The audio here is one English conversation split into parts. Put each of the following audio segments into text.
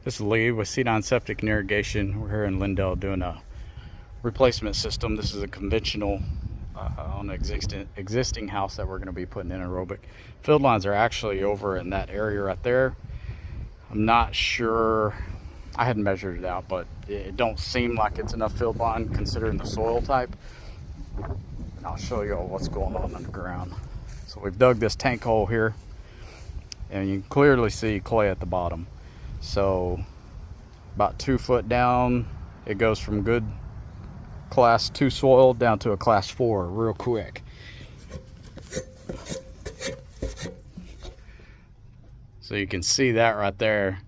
This is Lee with C9 Septic and Irrigation. We're here in Lindell doing a replacement system. This is a conventional on an existing house that we're going to be putting in aerobic. Field lines are actually over in that area right there. I'm not sure, I hadn't measured it out, but it don't seem like it's enough field line considering the soil type. And I'll show you all what's going on underground. So we've dug this tank hole here, and you can clearly see clay at the bottom. So about 2 foot down, it goes from good class 2 soil down to a class 4 real quick. So you can see that right there.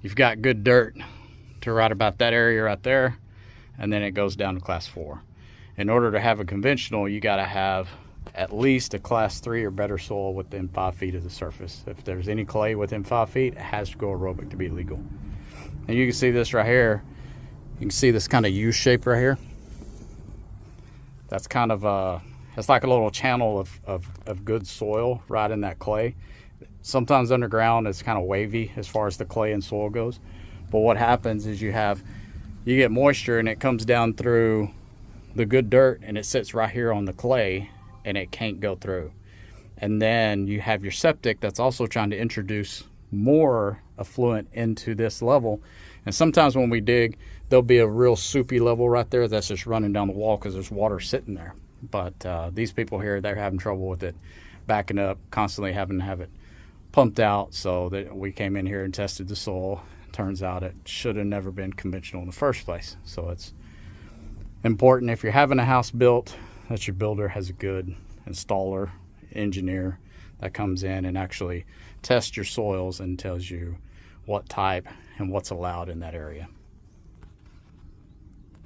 You've got good dirt to right about that area right there, and then it goes down to class 4. In order to have a conventional, you got to have at least a class 3 or better soil within 5 feet of the surface. If there's any clay within 5 feet, it has to go aerobic to be legal. And you can see this right here. You can see this kind of U shape right here. That's kind of it's like a little channel of good soil right in that clay. Sometimes underground it's kind of wavy as far as the clay and soil goes. But what happens is you get moisture and it comes down through the good dirt and it sits right here on the clay and it can't go through. And then you have your septic that's also trying to introduce more effluent into this level. And sometimes when we dig, there'll be a real soupy level right there that's just running down the wall because there's water sitting there. But these people here, they're having trouble with it backing up, constantly having to have it pumped out. So that we came in here and tested the soil. Turns out it should have never been conventional in the first place. So it's important, if you're having a house built, that your builder has a good installer, engineer that comes in and actually tests your soils and tells you what type and what's allowed in that area.